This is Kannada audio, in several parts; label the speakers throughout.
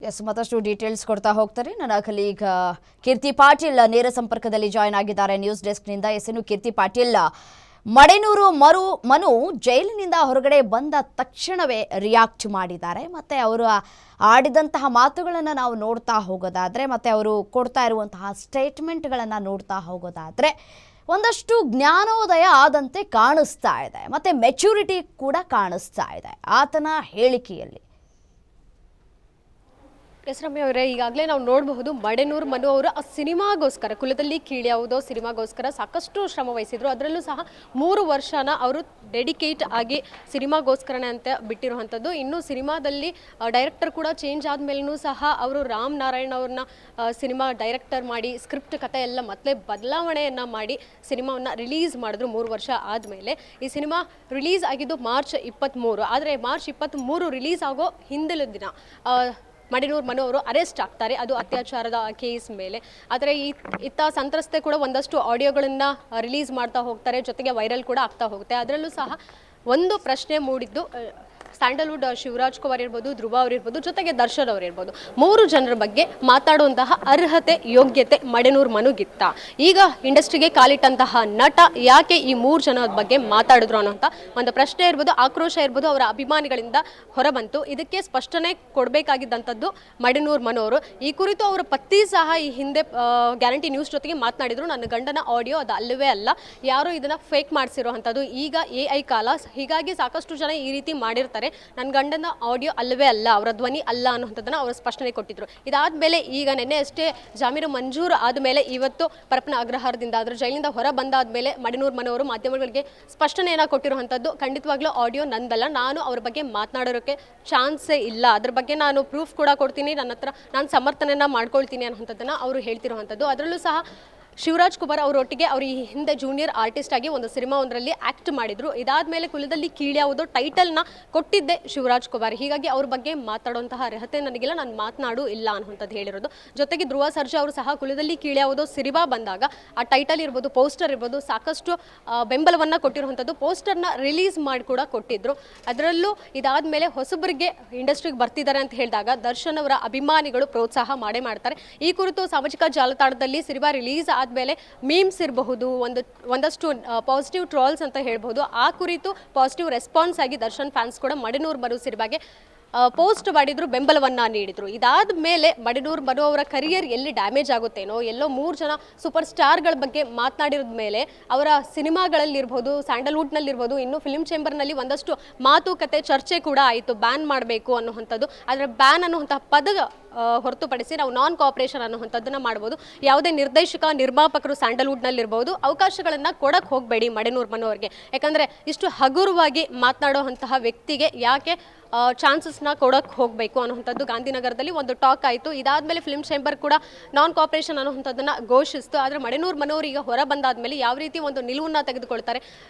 Speaker 1: ಎಸ್ ಮತ್ತಷ್ಟು ಡೀಟೇಲ್ಸ್ ಕೊಡ್ತಾ ಹೋಗ್ತಾರೆ ನನ್ನ ಕಲೀಗ್ ಕೀರ್ತಿ ಪಾಟೀಲ್ ನೇರ ಸಂಪರ್ಕದಲ್ಲಿ ಜಾಯಿನ್ ಆಗಿದ್ದಾರೆ ನ್ಯೂಸ್ ಡೆಸ್ಕ್ನಿಂದ. ಎಸ್ಎನು ಕೀರ್ತಿ ಪಾಟೀಲ್, ಮಡೆನೂರು ಮನು ಜೈಲಿನಿಂದ ಹೊರಗಡೆ ಬಂದ ತಕ್ಷಣವೇ ರಿಯಾಕ್ಟ್ ಮಾಡಿದ್ದಾರೆ. ಮತ್ತು ಅವರು ಆಡಿದಂತಹ ಮಾತುಗಳನ್ನು ನಾವು ನೋಡ್ತಾ ಹೋಗೋದಾದರೆ, ಮತ್ತು ಅವರು ಕೊಡ್ತಾ ಇರುವಂತಹ ಸ್ಟೇಟ್ಮೆಂಟ್ಗಳನ್ನು ನೋಡ್ತಾ ಹೋಗೋದಾದರೆ ಒಂದಷ್ಟು ಜ್ಞಾನೋದಯ ಆದಂತೆ ಕಾಣಿಸ್ತಾ ಇದೆ, ಮತ್ತು ಮೆಚುರಿಟಿ ಕೂಡ ಕಾಣಿಸ್ತಾ ಇದೆ ಆತನ ಹೇಳಿಕೆಯಲ್ಲಿ.
Speaker 2: ಎಸ್ ರಮ್ಯ ಅವರೇ, ಈಗಾಗಲೇ ನಾವು ನೋಡಬಹುದು ಮಡೆನೂರು ಮನು ಅವರು ಆ ಸಿನಿಮಾಗೋಸ್ಕರ, ಕುಲದಲ್ಲಿ ಕೀಳ್ಯಾವುದೋ ಸಿನಿಮಾಗೋಸ್ಕರ ಸಾಕಷ್ಟು ಶ್ರಮ ವಹಿಸಿದ್ರು. ಅದರಲ್ಲೂ ಸಹ 3 ವರ್ಷನ ಅವರು ಡೆಡಿಕೇಟ್ ಆಗಿ ಸಿನಿಮಾಗೋಸ್ಕರನೇ ಅಂತ ಬಿಟ್ಟಿರುವಂಥದ್ದು. ಇನ್ನು ಸಿನಿಮಾದಲ್ಲಿ ಡೈರೆಕ್ಟರ್ ಕೂಡ ಚೇಂಜ್ ಆದಮೇಲೂ ಸಹ ಅವರು ರಾಮ್ ನಾರಾಯಣ್ ಅವ್ರನ್ನ ಸಿನಿಮಾ ಡೈರೆಕ್ಟರ್ ಮಾಡಿ ಸ್ಕ್ರಿಪ್ಟ್ ಕಥೆ ಎಲ್ಲ ಮತ್ತೆ ಬದಲಾವಣೆಯನ್ನು ಮಾಡಿ ಸಿನಿಮಾವನ್ನು ರಿಲೀಸ್ ಮಾಡಿದ್ರು 3 ವರ್ಷ ಆದಮೇಲೆ. ಈ ಸಿನಿಮಾ ರಿಲೀಸ್ ಆಗಿದ್ದು ಮಾರ್ಚ್ 23. ಆದರೆ ಮಾರ್ಚ್ 23 ರಿಲೀಸ್ ಆಗೋ ಹಿಂದಿನ ದಿನ ಮಡೆನೂರು ಮನು ಅವರು ಅರೆಸ್ಟ್ ಆಗ್ತಾರೆ, ಅದು ಅತ್ಯಾಚಾರದ ಕೇಸ್ ಮೇಲೆ. ಆದರೆ ಇತ್ತ ಸಂತ್ರಸ್ತೆ ಕೂಡ ಒಂದಷ್ಟು ಆಡಿಯೋಗಳನ್ನು ರಿಲೀಸ್ ಮಾಡ್ತಾ ಹೋಗ್ತಾರೆ, ಜೊತೆಗೆ ವೈರಲ್ ಕೂಡ ಆಗ್ತಾ ಹೋಗುತ್ತೆ. ಅದರಲ್ಲೂ ಸಹ ಒಂದು ಪ್ರಶ್ನೆ ಮೂಡಿದ್ದು, ಸ್ಯಾಂಡಲ್ವುಡ್ ಶಿವರಾಜ್ ಕುಮಾರ್ ಇರ್ಬೋದು, ಧ್ರುವ ಅವರಿರ್ಬೋದು, ಜೊತೆಗೆ ದರ್ಶನ್ ಅವರಿರ್ಬೋದು, 3 ಜನರ ಬಗ್ಗೆ ಮಾತಾಡುವಂತಹ ಅರ್ಹತೆ, ಯೋಗ್ಯತೆ ಮಡೆನೂರು ಮನುಗಿತ್ತ. ಈಗ ಇಂಡಸ್ಟ್ರಿಗೆ ಕಾಲಿಟ್ಟಂತಹ ನಟ ಯಾಕೆ ಈ 3 ಜನದ ಬಗ್ಗೆ ಮಾತಾಡಿದ್ರು ಅನ್ನೋಂಥ ಒಂದು ಪ್ರಶ್ನೆ ಇರ್ಬೋದು, ಆಕ್ರೋಶ ಇರ್ಬೋದು, ಅವರ ಅಭಿಮಾನಿಗಳಿಂದ ಹೊರಬಂತು. ಇದಕ್ಕೆ ಸ್ಪಷ್ಟನೆ ಕೊಡಬೇಕಾಗಿದ್ದಂಥದ್ದು ಮಡೆನೂರು ಮನು ಅವರು. ಈ ಕುರಿತು ಅವರ ಪತಿ ಸಹ ಈ ಹಿಂದೆ ಗ್ಯಾರಂಟಿ ನ್ಯೂಸ್ ಜೊತೆಗೆ ಮಾತನಾಡಿದ್ರು, ನನ್ನ ಗಂಡನ ಆಡಿಯೋ ಅದು ಅಲ್ಲವೇ ಅಲ್ಲ, ಯಾರು ಇದನ್ನು ಫೇಕ್ ಮಾಡಿಸಿರೋ ಅಂಥದ್ದು. ಈಗ AI ಕಾಲ, ಹೀಗಾಗಿ ಸಾಕಷ್ಟು ಜನ ಈ ರೀತಿ ಮಾಡಿರ್ತಾರೆ, ನನ್ನ ಗಂಡನ ಆಡಿಯೋ ಅಲ್ಲವೇ ಅಲ್ಲ, ಅವರ ಧ್ವನಿ ಅಲ್ಲ ಅನ್ನೋಂಥದ್ದನ್ನು ಅವರು ಸ್ಪಷ್ಟನೆ ಕೊಟ್ಟಿದ್ರು. ಇದಾದಮೇಲೆ ಈಗ ನಿನ್ನೆ ಅಷ್ಟೇ ಜಾಮೀನು ಮಂಜೂರು ಆದಮೇಲೆ ಇವತ್ತು ಪರಪ್ಪನ ಅಗ್ರಹಾರದಿಂದ ಅದರ ಜೈಲಿಂದ ಹೊರ ಬಂದಾದಮೇಲೆ ಮಡೆನೂರು ಮನು ಅವರು ಮಾಧ್ಯಮಗಳಿಗೆ ಸ್ಪಷ್ಟನೆಯನ್ನು ಕೊಟ್ಟಿರುವಂಥದ್ದು. ಖಂಡಿತವಾಗ್ಲೂ ಆಡಿಯೋ ನಂದಲ್ಲ, ನಾನು ಅವ್ರ ಬಗ್ಗೆ ಮಾತನಾಡೋಕ್ಕೆ ಚಾನ್ಸೇ ಇಲ್ಲ, ಅದ್ರ ಬಗ್ಗೆ ನಾನು ಪ್ರೂಫ್ ಕೂಡ ಕೊಡ್ತೀನಿ, ನನ್ನ ಹತ್ರ ನಾನು ಸಮರ್ಥನೆಯನ್ನು ಮಾಡ್ಕೊಳ್ತೀನಿ ಅನ್ನೋಂಥದ್ದನ್ನು ಅವರು ಹೇಳ್ತಿರುವಂಥದ್ದು. ಅದರಲ್ಲೂ ಸಹ ಶಿವರಾಜ್ ಕುಮಾರ್ ಅವರೊಟ್ಟಿಗೆ ಅವರು ಈ ಹಿಂದೆ ಜೂನಿಯರ್ ಆರ್ಟಿಸ್ಟ್ ಆಗಿ ಒಂದು ಸಿನಿಮಾ ಒಂದರಲ್ಲಿ ಆ್ಯಕ್ಟ್ ಮಾಡಿದ್ರು. ಇದಾದಮೇಲೆ ಕುಲದಲ್ಲಿ ಕೀಳ್ಯಾವುದೋ ಟೈಟಲ್ನ ಕೊಟ್ಟಿದ್ದೆ ಶಿವರಾಜ್ ಕುಮಾರ್, ಹೀಗಾಗಿ ಅವ್ರ ಬಗ್ಗೆ ಮಾತಾಡುವಂತಹ ಅರ್ಹತೆ ನನಗಿಲ್ಲ, ನಾನು ಮಾತನಾಡು ಇಲ್ಲ ಅನ್ನುವಂಥದ್ದು ಹೇಳಿರೋದು. ಜೊತೆಗೆ ಧ್ರುವ ಸರ್ಜಾ ಅವರು ಸಹ ಕುಲದಲ್ಲಿ ಕೀಳ್ಯಾವುದೋ ಸಿನಿಮಾ ಬಂದಾಗ ಆ ಟೈಟಲ್ ಇರ್ಬೋದು, ಪೋಸ್ಟರ್ ಇರ್ಬೋದು, ಸಾಕಷ್ಟು ಬೆಂಬಲವನ್ನು ಕೊಟ್ಟಿರುವಂಥದ್ದು. ಪೋಸ್ಟರ್ನ ರಿಲೀಸ್ ಮಾಡಿ ಕೂಡ ಕೊಟ್ಟಿದ್ರು. ಅದರಲ್ಲೂ ಇದಾದಮೇಲೆ ಹೊಸಬರಿಗೆ ಇಂಡಸ್ಟ್ರಿಗೆ ಬರ್ತಿದ್ದಾರೆ ಅಂತ ಹೇಳಿದಾಗ ದರ್ಶನ್ ಅವರ ಅಭಿಮಾನಿಗಳು ಪ್ರೋತ್ಸಾಹ ಮಾಡೇ ಮಾಡ್ತಾರೆ. ಈ ಕುರಿತು ಸಾಮಾಜಿಕ ಜಾಲತಾಣದಲ್ಲಿ ಸಿನಿಮಾ ರಿಲೀಸ್ ಆದಮೇಲೆ ಮೀಮ್ಸ್ ಇರಬಹುದು, ಒಂದಷ್ಟು ಪಾಸಿಟಿವ್ ಟ್ರಾಲ್ಸ್ ಅಂತ ಹೇಳ್ಬೋದು, ಆ ಕುರಿತು ಪಾಸಿಟಿವ್ ರೆಸ್ಪಾನ್ಸ್ ಆಗಿ ದರ್ಶನ್ ಫ್ಯಾನ್ಸ್ ಕೂಡ ಮಡೆನೂರು ಮನು ಸಿನಿಮಾಗೆ ಪೋಸ್ಟ್ ಮಾಡಿದ್ರು, ಬೆಂಬಲವನ್ನು ನೀಡಿದ್ರು. ಇದಾದ ಮೇಲೆ ಮಡೆನೂರು ಮನು ಅವರ ಕರಿಯರ್ ಎಲ್ಲಿ ಡ್ಯಾಮೇಜ್ ಆಗುತ್ತೇನೋ, ಎಲ್ಲೋ 3 ಜನ ಸೂಪರ್ ಸ್ಟಾರ್ಗಳ ಬಗ್ಗೆ ಮಾತನಾಡಿರೋದ ಮೇಲೆ ಅವರ ಸಿನಿಮಾಗಳಲ್ಲಿರ್ಬೋದು, ಸ್ಯಾಂಡಲ್ವುಡ್ನಲ್ಲಿರ್ಬೋದು, ಇನ್ನು ಫಿಲ್ಮ್ ಚೇಂಬರ್ನಲ್ಲಿ ಒಂದಷ್ಟು ಮಾತುಕತೆ ಚರ್ಚೆ ಕೂಡ ಆಯಿತು, ಬ್ಯಾನ್ ಮಾಡಬೇಕು ಅನ್ನುವಂಥದ್ದು. ಆದರೆ ಬ್ಯಾನ್ ಅನ್ನುವಂತಹ ಪದ ಹೊರತುಪಡಿಸಿ ನಾವು ನಾನ್ ಕೋಆಪರೇಷನ್ ಅನ್ನುವಂಥದ್ದನ್ನು ಮಾಡ್ಬೋದು. ಯಾವುದೇ ನಿರ್ದೇಶಕ, ನಿರ್ಮಾಪಕರು ಸ್ಯಾಂಡಲ್ವುಡ್ನಲ್ಲಿರ್ಬೋದು ಅವಕಾಶಗಳನ್ನು ಕೊಡಕ್ಕೆ ಹೋಗಬೇಡಿ ಮಡೆನೂರು ಮನು ಅವರಿಗೆ. ಯಾಕಂದರೆ ಇಷ್ಟು ಹಗುರವಾಗಿ ಮಾತನಾಡುವಂತಹ ವ್ಯಕ್ತಿಗೆ ಯಾಕೆ ಚಾನ್ಸಸ್ನ ಕೊಡೋಕ್ಕೆ ಹೋಗಬೇಕು ಅನ್ನುವಂಥದ್ದು ಗಾಂಧಿನಗರದಲ್ಲಿ ಒಂದು ಟಾಕ್ ಆಯಿತು. ಇದಾದಮೇಲೆ ಫಿಲ್ಮ್ ಚೇಂಬರ್ ಕೂಡ ನಾನ್ ಕೋಆಪರೇಷನ್ ಅನ್ನುವಂಥದ್ದನ್ನು ಘೋಷಿಸಿತು. ಆದರೆ ಮಡೆನೂರು ಮನು ಅವರು ಈಗ ಹೊರ ಬಂದಾದಮೇಲೆ ಯಾವ ರೀತಿ ಒಂದು ನಿಲುವನ್ನು ತೆಗೆದುಕೊಳ್ತಾರೆ,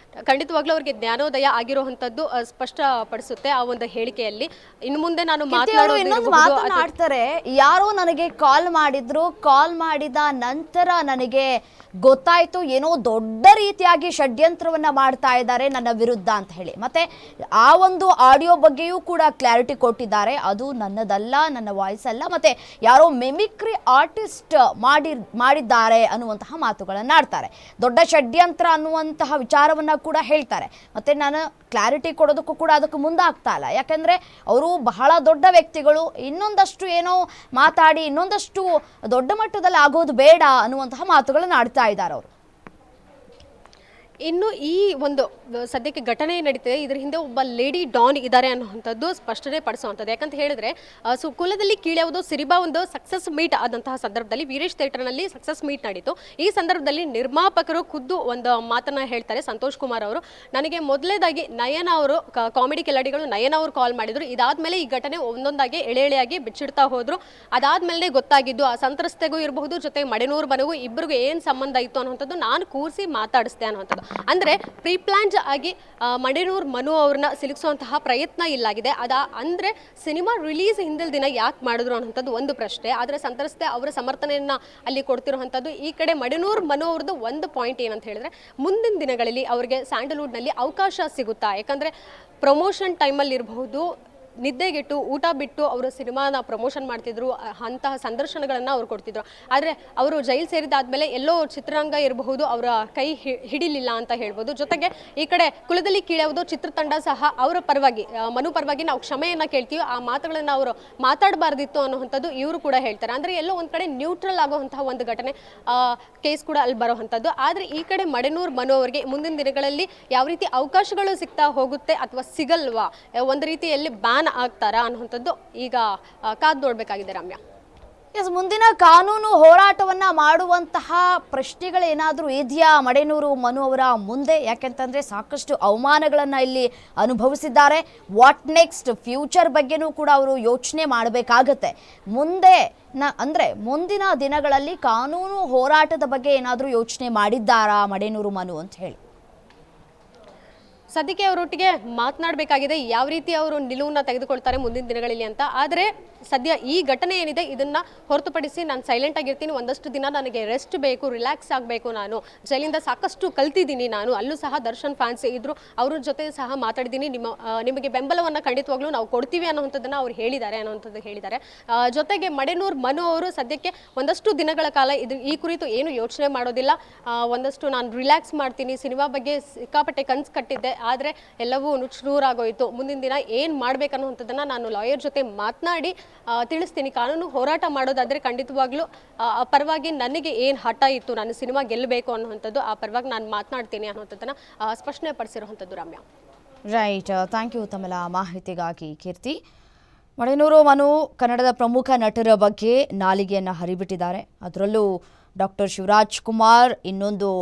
Speaker 2: ಖಂಡಿತವಾಗ್ಲೂ ಅವರಿಗೆ ಜ್ಞಾನೋದಯ ಆಗಿರುವಂಥದ್ದು ಸ್ಪಷ್ಟಪಡಿಸುತ್ತೆ ಆ ಒಂದು ಹೇಳಿಕೆಯಲ್ಲಿ. ಇನ್ನು ಮುಂದೆ ನಾನು
Speaker 1: ಮಾತನಾಡ್ತಾರೆ, ಯಾರೋ ನನಗೆ ಕಾಲ್ ಮಾಡಿದ್ರು, ಕಾಲ್ ಮಾಡಿದ ನಂತರ ನನಗೆ ಗೊತ್ತಾಯ್ತು ಏನೋ ದೊಡ್ಡ ರೀತಿಯಾಗಿ ಷಡ್ಯಂತ್ರವನ್ನ ಮಾಡ್ತಾ ಇದ್ದಾರೆ ನನ್ನ ವಿರುದ್ಧ ಅಂತ ಹೇಳಿ. ಮತ್ತೆ ಆ ಒಂದು ಆಡಿಯೋ ಬಗ್ಗೆಯೂ ಕೂಡ ಕ್ಲಾರಿಟಿ ಕೊಟ್ಟಿದ್ದಾರೆ, ಅದು ನನ್ನದಲ್ಲ, ನನ್ನ ವಾಯ್ಸ್ ಅಲ್ಲ, ಮತ್ತೆ ಯಾರೋ ಮೆಮಿಕ್ರಿ ಆರ್ಟಿಸ್ಟ್ ಮಾಡಿದ್ದಾರೆ ಅನ್ನುವಂತಹ ಮಾತುಗಳನ್ನು ಆಡ್ತಾರೆ. ದೊಡ್ಡ ಷಡ್ಯಂತ್ರ ಅನ್ನುವಂತಹ ವಿಚಾರವನ್ನ ಕೂಡ ಹೇಳ್ತಾರೆ. ಮತ್ತೆ ನಾನು ಕ್ಲಾರಿಟಿ ಕೊಡೋದಕ್ಕೂ ಕೂಡ ಅದಕ್ಕೆ ಮುಂದಾಗ್ತಾ ಇಲ್ಲ, ಯಾಕೆಂದರೆ ಅವರು ಬಹಳ ದೊಡ್ಡ ವ್ಯಕ್ತಿಗಳು, ಇನ್ನೊಂದಷ್ಟು ಏನೋ ಮಾತಾಡಿ ಇನ್ನೊಂದಷ್ಟು ದೊಡ್ಡ ಮಟ್ಟದಲ್ಲಿ ಆಗೋದು ಬೇಡ ಅನ್ನುವಂತಹ ಮಾತುಗಳನ್ನು ಆಡ್ತಾ ಇದ್ದಾರೆ ಅವರು.
Speaker 2: ಇನ್ನು ಈ ಒಂದು ಸದ್ಯಕ್ಕೆ ಘಟನೆ ನಡೀತಿದೆ, ಇದರ ಹಿಂದೆ ಒಬ್ಬ ಲೇಡಿ ಡಾನ್ ಇದ್ದಾರೆ ಅನ್ನುವಂಥದ್ದು ಸ್ಪಷ್ಟನೆ ಪಡಿಸುವಂಥದ್ದು. ಯಾಕಂತ ಹೇಳಿದ್ರೆ ಕುಲದಲ್ಲಿ ಕೀಳ್ಯಾವುದೋ ಸಿನಿಮಾ ಒಂದು ಸಕ್ಸಸ್ ಮೀಟ್ ಆದಂತಹ ಸಂದರ್ಭದಲ್ಲಿ ವೀರೇಶ್ ಥಿಯೇಟರ್ನಲ್ಲಿ ಸಕ್ಸಸ್ ಮೀಟ್ ನಡೀತು. ಈ ಸಂದರ್ಭದಲ್ಲಿ ನಿರ್ಮಾಪಕರು ಖುದ್ದು ಒಂದು ಮಾತನ್ನ ಹೇಳ್ತಾರೆ, ಸಂತೋಷ್ ಕುಮಾರ್ ಅವರು. ನನಗೆ ಮೊದಲೇದಾಗಿ ನಯನ ಅವರು, ಕಾಮಿಡಿ ಕಿಲಾಡಿಗಳು ನಯನ ಅವರು ಕಾಲ್ ಮಾಡಿದ್ರು. ಇದಾದ್ಮೇಲೆ ಈ ಘಟನೆ ಒಂದೊಂದಾಗಿ ಎಳೆಯಾಗಿ ಬಿಚ್ಚಿಡ್ತಾ ಹೋದ್ರು. ಅದಾದ್ಮೇಲೆ ಗೊತ್ತಾಗಿದ್ದು ಆ ಸಂತ್ರಸ್ತೆಗೂ ಇರಬಹುದು, ಜೊತೆ ಮಡೆನೂರು ಮನೆಗೂ ಇಬ್ಬರಿಗೂ ಏನು ಸಂಬಂಧ ಇತ್ತು ಅನ್ನುವಂಥದ್ದು ನಾನು ಕೂರಿಸಿ ಮಾತಾಡಿಸ್ದೆ ಅನ್ನುವಂಥದ್ದು. ಅಂದರೆ ಪ್ರೀ ಪ್ಲಾನ್ಡ್ ಆಗಿ ಮಡೆನೂರು ಮನು ಅವ್ರನ್ನ ಸಿಲುಕಿಸುವಂತಹ ಪ್ರಯತ್ನ ಇಲ್ಲಾಗಿದೆ. ಅಂದರೆ ಸಿನಿಮಾ ರಿಲೀಸ್ ಹಿಂದಿನ ದಿನ ಯಾಕೆ ಮಾಡಿದ್ರು ಅನ್ನೋಂಥದ್ದು ಒಂದು ಪ್ರಶ್ನೆ. ಆದರೆ ಸಂತ್ರಸ್ತೆ ಅವರ ಸಮರ್ಥನೆಯನ್ನು ಅಲ್ಲಿ ಕೊಡ್ತಿರುವಂಥದ್ದು. ಈ ಕಡೆ ಮಡೆನೂರು ಮನು ಅವ್ರದ್ದು ಒಂದು ಪಾಯಿಂಟ್ ಏನಂತ ಹೇಳಿದ್ರೆ, ಮುಂದಿನ ದಿನಗಳಲ್ಲಿ ಅವರಿಗೆ ಸ್ಯಾಂಡಲ್ವುಡ್ನಲ್ಲಿ ಅವಕಾಶ ಸಿಗುತ್ತಾ, ಯಾಕಂದರೆ ಪ್ರಮೋಷನ್ ಟೈಮಲ್ಲಿ ಇರಬಹುದು, ನಿದ್ದೆಗೆಟ್ಟು ಊಟ ಬಿಟ್ಟು ಅವರು ಸಿನಿಮಾನ ಪ್ರಮೋಷನ್ ಮಾಡ್ತಿದ್ರು, ಅಂತಹ ಸಂದರ್ಶನಗಳನ್ನು ಅವ್ರು ಕೊಡ್ತಿದ್ರು. ಆದರೆ ಅವರು ಜೈಲು ಸೇರಿದಾದ್ಮೇಲೆ ಎಲ್ಲೋ ಚಿತ್ರರಂಗ ಇರಬಹುದು ಅವರ ಕೈ ಹಿಡಿಲಿಲ್ಲ ಅಂತ ಹೇಳ್ಬೋದು. ಜೊತೆಗೆ ಈ ಕಡೆ ಕುಲದಲ್ಲಿ ಕೀಳ್ಯಾವುದೋ ಚಿತ್ರತಂಡ ಸಹ ಅವರ ಪರವಾಗಿ ಮನು ಪರವಾಗಿ ನಾವು ಕ್ಷಮೆಯನ್ನ ಕೇಳ್ತೀವಿ, ಆ ಮಾತುಗಳನ್ನು ಅವರು ಮಾತಾಡಬಾರ್ದಿತ್ತು ಅನ್ನುವಂಥದ್ದು ಇವರು ಕೂಡ ಹೇಳ್ತಾರೆ. ಅಂದರೆ ಎಲ್ಲೋ ಒಂದು ಕಡೆ ನ್ಯೂಟ್ರಲ್ ಆಗುವಂತಹ ಒಂದು ಘಟನೆ, ಕೇಸ್ ಕೂಡ ಅಲ್ಲಿ ಬರುವಂಥದ್ದು. ಆದರೆ ಈ ಕಡೆ ಮಡೆನೂರು ಮನು ಅವರಿಗೆ ಮುಂದಿನ ದಿನಗಳಲ್ಲಿ ಯಾವ ರೀತಿ ಅವಕಾಶಗಳು ಸಿಗ್ತಾ ಹೋಗುತ್ತೆ ಅಥವಾ ಸಿಗಲ್ವಾ, ಒಂದು ರೀತಿಯಲ್ಲಿ ಬ್ಯಾನ್ ಆಗ್ತಾರಾ ಅನ್ನುವಂಥದ್ದು ಈಗ ಕಾದು ನೋಡಬೇಕಾಗಿದೆ ರಮ್ಯಾ.
Speaker 1: ಎಸ್, ಮುಂದಿನ ಕಾನೂನು ಹೋರಾಟವನ್ನ ಮಾಡುವಂತಹ ಪ್ರಶ್ನೆಗಳೇನಾದರೂ ಇದೆಯಾ ಮಡೆನೂರು ಮನು ಅವರ ಮುಂದೆ? ಯಾಕೆಂತಂದ್ರೆ ಸಾಕಷ್ಟು ಅವಮಾನಗಳನ್ನ ಇಲ್ಲಿ ಅನುಭವಿಸಿದ್ದಾರೆ. ವಾಟ್ ನೆಕ್ಸ್ಟ್, ಫ್ಯೂಚರ್ ಬಗ್ಗೆನೂ ಕೂಡ ಅವರು ಯೋಚನೆ ಮಾಡಬೇಕಾಗತ್ತೆ. ಅಂದ್ರೆ ಮುಂದಿನ ದಿನಗಳಲ್ಲಿ ಕಾನೂನು ಹೋರಾಟದ ಬಗ್ಗೆ ಏನಾದರೂ ಯೋಚನೆ ಮಾಡಿದ್ದಾರಾ ಮಡೆನೂರು ಮನು ಅಂತ ಹೇಳಿ?
Speaker 2: ಸದ್ಯಕ್ಕೆ ಅವರೊಟ್ಟಿಗೆ ಮಾತನಾಡಬೇಕಾಗಿದೆ, ಯಾವ ರೀತಿ ಅವರು ನಿಲುವನ್ನ ತೆಗೆದುಕೊಳ್ತಾರೆ ಮುಂದಿನ ದಿನಗಳಲ್ಲಿ ಅಂತ. ಆದರೆ ಸದ್ಯ ಈ ಘಟನೆ ಏನಿದೆ ಇದನ್ನ ಹೊರತುಪಡಿಸಿ ನಾನು ಸೈಲೆಂಟ್ ಆಗಿರ್ತೀನಿ, ಒಂದಷ್ಟು ದಿನ ನನಗೆ ರೆಸ್ಟ್ ಬೇಕು, ರಿಲ್ಯಾಕ್ಸ್ ಆಗಬೇಕು, ನಾನು ಜೈಲಿಂದ ಸಾಕಷ್ಟು ಕಲ್ತಿದ್ದೀನಿ, ನಾನು ಅಲ್ಲೂ ಸಹ ದರ್ಶನ್ ಫ್ಯಾನ್ಸ್ ಇದ್ರು, ಅವ್ರ ಜೊತೆ ಸಹ ಮಾತಾಡಿದ್ದೀನಿ, ನಿಮಗೆ ಬೆಂಬಲವನ್ನು ಖಂಡಿತವಾಗ್ಲೂ ನಾವು ಕೊಡ್ತೀವಿ ಅನ್ನೋವಂಥದ್ದನ್ನು ಅವ್ರು ಹೇಳಿದ್ದಾರೆ. ಜೊತೆಗೆ ಮಡೆನೂರು ಮನು ಅವರು ಸದ್ಯಕ್ಕೆ ಒಂದಷ್ಟು ದಿನಗಳ ಕಾಲ ಈ ಕುರಿತು ಏನು ಯೋಚನೆ ಮಾಡೋದಿಲ್ಲ, ಒಂದಷ್ಟು ನಾನು ರಿಲ್ಯಾಕ್ಸ್ ಮಾಡ್ತೀನಿ, ಸಿನಿಮಾ ಬಗ್ಗೆ ಸಿಕ್ಕಾಪಟ್ಟೆ ಕನ್ಸು ಕಟ್ಟಿದ್ದೆ, ಆದರೆ ಎಲ್ಲವೂ ನುಚ್ಚುನೂರಾಗೋಯಿತು, ಮುಂದಿನ ದಿನ ಏನು ಮಾಡಬೇಕನ್ನುವಂಥದ್ದನ್ನು ನಾನು ಲಾಯರ್ ಜೊತೆ ಮಾತನಾಡಿ ತಿಳಿಸ್ತೀನಿ. ಕಾನೂನು ಹೋರಾಟ ಮಾಡೋದಾದರೆ ಖಂಡಿತವಾಗ್ಲೂ ಪರವಾಗಿ ನನಗೆ ಏನು ಹಠ ಇತ್ತು, ನಾನು ಸಿನಿಮಾ ಗೆಲ್ಲಬೇಕು ಅನ್ನುವಂಥದ್ದು, ಆ ಪರವಾಗಿ ನಾನು ಮಾತನಾಡ್ತೀನಿ ಅನ್ನುವಂಥದ್ದನ್ನು ಸ್ಪಷ್ಟನೆ ಪಡಿಸಿರುವಂಥದ್ದು ರಮ್ಯಾ.
Speaker 1: ರೈಟ್, ಥ್ಯಾಂಕ್ ಯು ತಮ್ಮೆಲ್ಲ ಮಾಹಿತಿಗಾಗಿ ಕೀರ್ತಿ. ಮಡೆನೂರು ಮನು ಕನ್ನಡದ ಪ್ರಮುಖ ನಟರ ಬಗ್ಗೆ ನಾಲಿಗೆಯನ್ನು ಹರಿಬಿಟ್ಟಿದ್ದಾರೆ. ಅದರಲ್ಲೂ ಡಾಕ್ಟರ್ ಶಿವರಾಜ್ ಕುಮಾರ್, ಇನ್ನೊಂದು